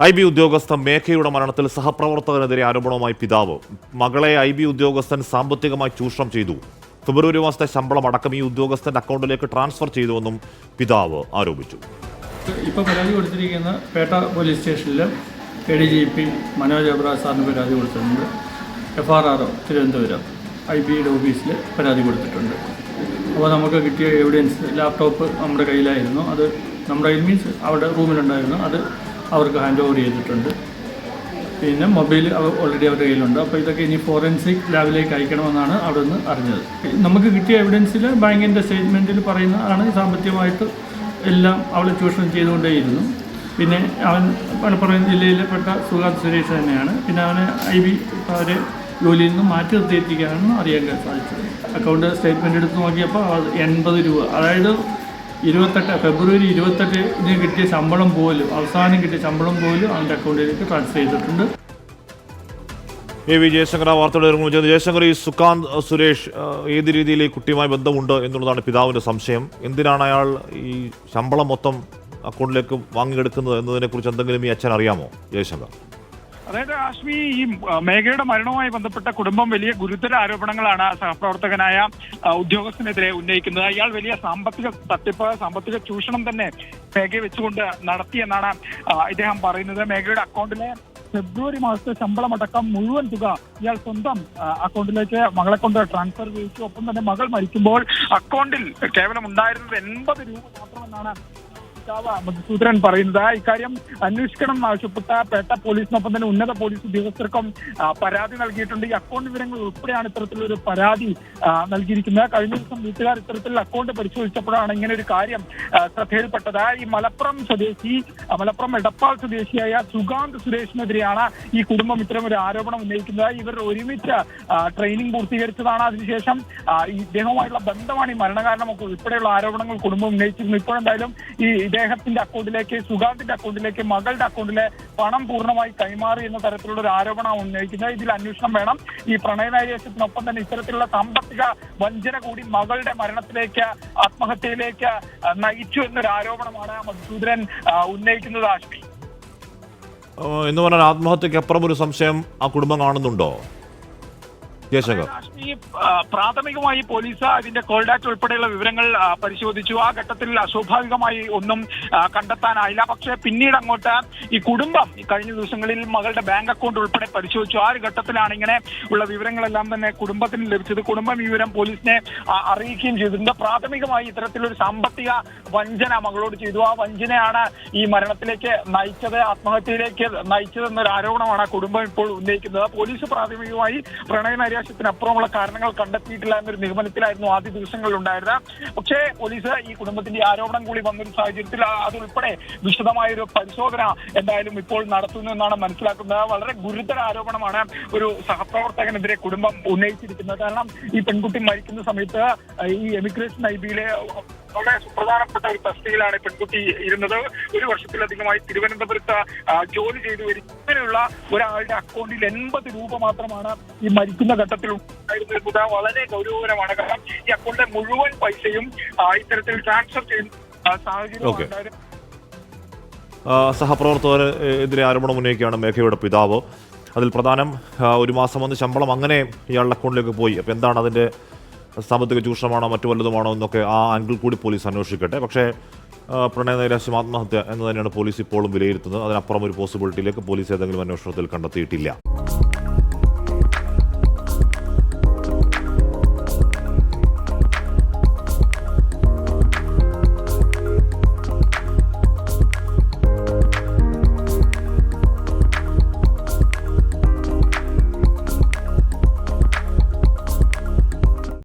IB ഉദ്യോഗസ്ഥ മേഘയുടെ മരണത്തിൽ സഹപ്രവർത്തകനെതിരെ ആരോപണവുമായി പിതാവ്. മകളെ IB ഉദ്യോഗസ്ഥൻ സാമ്പത്തികമായി ചൂഷണം ചെയ്തു. ഫെബ്രുവരി മാസത്തെ ശമ്പളം അടക്കം ഈ ഉദ്യോഗസ്ഥന്റെ അക്കൗണ്ടിലേക്ക് ട്രാൻസ്ഫർ ചെയ്തുവെന്നും പിതാവ് ആരോപിച്ചു. ഇപ്പോൾ പരാതി കൊടുത്തിരിക്കുന്ന പേട്ട പോലീസ് സ്റ്റേഷനിൽ ADGP മനോജ് അബ്രാസ് സാറിന് പരാതി കൊടുത്തിട്ടുണ്ട്. FRR തിരുവനന്തപുരം IBയുടെ ഓഫീസിൽ പരാതി കൊടുത്തിട്ടുണ്ട്. അപ്പോൾ നമുക്ക് കിട്ടിയ എവിഡൻസ് ലാപ്ടോപ്പ് നമ്മുടെ കയ്യിലായിരുന്നു. അത് നമ്മുടെ കയ്യിൽ മീൻസ് അവിടെ റൂമിലുണ്ടായിരുന്നു. അത് അവർക്ക് ഹാൻഡ് ഓവർ ചെയ്തിട്ടുണ്ട്. പിന്നെ മൊബൈൽ ഓൾറെഡി അവരുടെ കയ്യിലുണ്ട്. അപ്പോൾ ഇതൊക്കെ ഇനി ഫോറൻസിക് ലാബിലേക്ക് അയക്കണമെന്നാണ് അവിടെ നിന്ന് അറിഞ്ഞത്. നമുക്ക് കിട്ടിയ എവിഡൻസിൽ ബാങ്കിൻ്റെ സ്റ്റേറ്റ്മെൻറ്റിൽ പറയുന്നതാണ് സാമ്പത്തികമായിട്ട് എല്ലാം അവളെ ചൂഷണം ചെയ്തുകൊണ്ടേയിരുന്നു. പിന്നെ അവൻ മലപ്പുറം ജില്ലയിലെ പെട്ട സുഗാന്ത് സുരേഷ് തന്നെയാണ്. പിന്നെ അവനെ IB അവരെ ജോലിയിൽ നിന്ന് മാറ്റി നിർത്തിയെത്തിക്കാനാണ് അറിയാൻ സാധിച്ചത്. അക്കൗണ്ട് സ്റ്റേറ്റ്മെൻറ്റ് എടുത്ത് നോക്കിയപ്പോൾ 80 രൂപ, അതായത് ഫെബ്രുവരി 28 കിട്ടിയ ശമ്പളം പോലും, അവസാനം കിട്ടിയ ശമ്പളം പോലും അവൻ്റെ അക്കൗണ്ടിലേക്ക് ട്രാൻസ്ഫർ ചെയ്തിട്ടുണ്ട്. AV ജയശങ്കർ വാർത്തയുടെ ജയശങ്കർ, ഈ സുകാന്ത് സുരേഷ് ഏത് രീതിയിൽ ഈ കുട്ടിയുമായി ബന്ധമുണ്ട് എന്നുള്ളതാണ് പിതാവിൻ്റെ സംശയം. എന്തിനാണ് അയാൾ ഈ ശമ്പളം മൊത്തം അക്കൗണ്ടിലേക്ക് വാങ്ങിയെടുക്കുന്നത് എന്നതിനെക്കുറിച്ച് എന്തെങ്കിലും ഈ അച്ഛൻ അറിയാമോ ജയശങ്കർ? അതായത് ആശ്മി, ഈ മേഘയുടെ മരണവുമായി ബന്ധപ്പെട്ട കുടുംബം വലിയ ഗുരുതര ആരോപണങ്ങളാണ് സഹപ്രവർത്തകനായ ഉദ്യോഗസ്ഥനെതിരെ ഉന്നയിക്കുന്നത്. അയാൾ വലിയ സാമ്പത്തിക തട്ടിപ്പ്, സാമ്പത്തിക ചൂഷണം തന്നെ മേഘയെ വെച്ചുകൊണ്ട് നടത്തിയെന്നാണ് ഇദ്ദേഹം പറയുന്നത്. മേഘയുടെ അക്കൗണ്ടിലെ ഫെബ്രുവരി മാസത്തെ ശമ്പളമടക്കം മുഴുവൻ തുക ഇയാൾ സ്വന്തം അക്കൗണ്ടിലേക്ക് മകളെ കൊണ്ട് ട്രാൻസ്ഫർ ചെയ്യിച്ചു. ഒപ്പം തന്നെ മകൾ മരിക്കുമ്പോൾ അക്കൗണ്ടിൽ കേവലം ഉണ്ടായിരുന്നത് 80 രൂപ മാത്രമെന്നാണ് മധുസൂദനൻ പറയുന്നത്. ഇക്കാര്യം അന്വേഷിക്കണം ആവശ്യപ്പെട്ട പേട്ട പോലീസിനൊപ്പം തന്നെ ഉന്നത പോലീസ് ഉദ്യോഗസ്ഥർക്കും പരാതി നൽകിയിട്ടുണ്ട്. ഈ അക്കൗണ്ട് വിവരങ്ങൾ ഉൾപ്പെടെയാണ് ഇത്തരത്തിലൊരു പരാതി നൽകിയിരിക്കുന്നത്. കഴിഞ്ഞ ദിവസം വീട്ടുകാർ ഇത്തരത്തിൽ അക്കൗണ്ട് പരിശോധിച്ചപ്പോഴാണ് ഇങ്ങനെ ഒരു കാര്യം ശ്രദ്ധയിൽപ്പെട്ടത്. ഈ മലപ്പുറം എടപ്പാൾ സ്വദേശിയായ സുകാന്ത് സുരേഷിനെതിരെയാണ് ഈ കുടുംബം ഇത്തരം ഒരു ആരോപണം ഉന്നയിക്കുന്നത്. ഇവർ ഒരുമിച്ച് ട്രെയിനിങ് പൂർത്തീകരിച്ചതാണ്. അതിനുശേഷം ഇദ്ദേഹവുമായുള്ള ബന്ധമാണ് ഈ മരണകാരണമൊക്കെ ഉൾപ്പെടെയുള്ള ആരോപണങ്ങൾ കുടുംബം ഉന്നയിച്ചിരുന്നു. ഇപ്പോഴെന്തായാലും ഈ ഇദ്ദേഹത്തിന്റെ അക്കൗണ്ടിലേക്ക്, സുഗാന്തിന്റെ അക്കൗണ്ടിലേക്ക് മകളുടെ അക്കൗണ്ടിലെ പണം പൂർണ്ണമായി കൈമാറി എന്ന തരത്തിലുള്ള ഒരു ആരോപണമാണ് ഉന്നയിക്കുന്നത്. ഇതിൽ അന്വേഷണം വേണം. ഈ പ്രണയനൈരാശ്യത്തിനൊപ്പം തന്നെ ഇത്തരത്തിലുള്ള സാമ്പത്തിക വഞ്ചന കൂടി മകളുടെ മരണത്തിലേക്ക്, ആത്മഹത്യയിലേക്ക് നയിച്ചു എന്നൊരു ആരോപണമാണ് മധുസൂദനൻ ഉന്നയിക്കുന്നത്. ആശ്മി, എന്ന് പറഞ്ഞാൽ ആത്മഹത്യക്ക് അപ്പുറം ഒരു സംശയം ആ കുടുംബം കാണുന്നുണ്ടോ ജയശങ്കർ? പ്രാഥമികമായി പോലീസ് ഇതിന്റെ കോൾ ഡാറ്റ ഉൾപ്പെടെയുള്ള വിവരങ്ങൾ പരിശോധിച്ചു. ആ ഘട്ടത്തിൽ അസ്വാഭാവികമായി ഒന്നും കണ്ടെത്താനായില്ല. പക്ഷേ പിന്നീട് അങ്ങോട്ട് ഈ കുടുംബം കഴിഞ്ഞ ദിവസങ്ങളിൽ മകളുടെ ബാങ്ക് അക്കൗണ്ട് ഉൾപ്പെടെ പരിശോധിച്ചു. ആ ഒരു ഘട്ടത്തിലാണ് ഇങ്ങനെ ഉള്ള വിവരങ്ങളെല്ലാം തന്നെ കുടുംബത്തിന് ലഭിച്ചത്. കുടുംബം ഈ വിവരം പോലീസിനെ അറിയിക്കുകയും ചെയ്തിട്ടുണ്ട്. പ്രാഥമികമായി ഇത്തരത്തിലൊരു സാമ്പത്തിക വഞ്ചന മകളോട് ചെയ്തു. ആ വഞ്ചനയാണ് ഈ മരണത്തിലേക്ക് നയിച്ചത്, ആത്മഹത്യയിലേക്ക് നയിച്ചത് എന്നൊരു ആരോപണമാണ് കുടുംബം ഇപ്പോൾ ഉന്നയിക്കുന്നത്. പോലീസ് പ്രാഥമികമായി പ്രണയനൈരാശ്യത്തിനപ്പുറമുള്ള കാരണങ്ങൾ കണ്ടെത്തിയിട്ടില്ല എന്നൊരു നിഗമനത്തിലായിരുന്നു ആദ്യ ദിവസങ്ങളിൽ ഉണ്ടായിരുന്നത്. പക്ഷേ പോലീസ് ഈ കുടുംബത്തിന്റെ ആരോപണം കൂടി വന്നൊരു സാഹചര്യത്തിൽ അതുൾപ്പെടെ വിശദമായൊരു പരിശോധന എന്തായാലും ഇപ്പോൾ നടത്തുന്നു എന്നാണ് മനസ്സിലാക്കുന്നത്. വളരെ ഗുരുതര ആരോപണമാണ് ഒരു സഹപ്രവർത്തകനെതിരെ കുടുംബം ഉന്നയിച്ചിരിക്കുന്നത്. കാരണം ഈ പെൺകുട്ടി മരിക്കുന്ന സമയത്ത് ഈ എമിഗ്രേഷൻ IBയിലെ വളരെ സുപ്രധാനപ്പെട്ട ഒരു തസ്തികയിലാണ് പെൺകുട്ടി ഇരുന്നത്. 1 വർഷത്തിലധികമായി തിരുവനന്തപുരത്ത് ജോലി ചെയ്തു വരും. ഇങ്ങനെയുള്ള ഒരാളുടെ അക്കൗണ്ടിൽ 80 രൂപ മാത്രമാണ് ഈ മരിക്കുന്ന ഘട്ടത്തിൽ ഉണ്ടായിരുന്നത്. വളരെ ഗൗരവകരമാണ്. കാരണം ഈ അക്കൗണ്ടിലെ മുഴുവൻ പൈസയും ഇത്തരത്തിൽ ട്രാൻസ്ഫർ ചെയ്യുന്ന സാഹചര്യം. സഹപ്രവർത്തകരെതിരെ ആരോപണം ഉന്നയിക്കുകയാണ് മേഘയുടെ പിതാവ്. അതിൽ പ്രധാനം 1 മാസം വന്ന് ശമ്പളം അങ്ങനെ ഇയാളുടെ അക്കൗണ്ടിലേക്ക് പോയി. അപ്പോൾ എന്താണ് അതിൻ്റെ സാമ്പത്തിക ചൂഷണമാണോ മറ്റു വല്ലതുമാണോ എന്നൊക്കെ ആ ആംഗിൾ കൂടി പോലീസ് അന്വേഷിക്കട്ടെ. പക്ഷേ പ്രണയനൈരാശ്യം, ആത്മഹത്യ എന്ന് തന്നെയാണ് പോലീസ് ഇപ്പോഴും വിലയിരുത്തുന്നത്. അതിനപ്പുറം ഒരു പോസിബിലിറ്റിയിലേക്ക് പോലീസ് ഏതെങ്കിലും അന്വേഷണത്തിൽ കണ്ടെത്തിയിട്ടില്ല.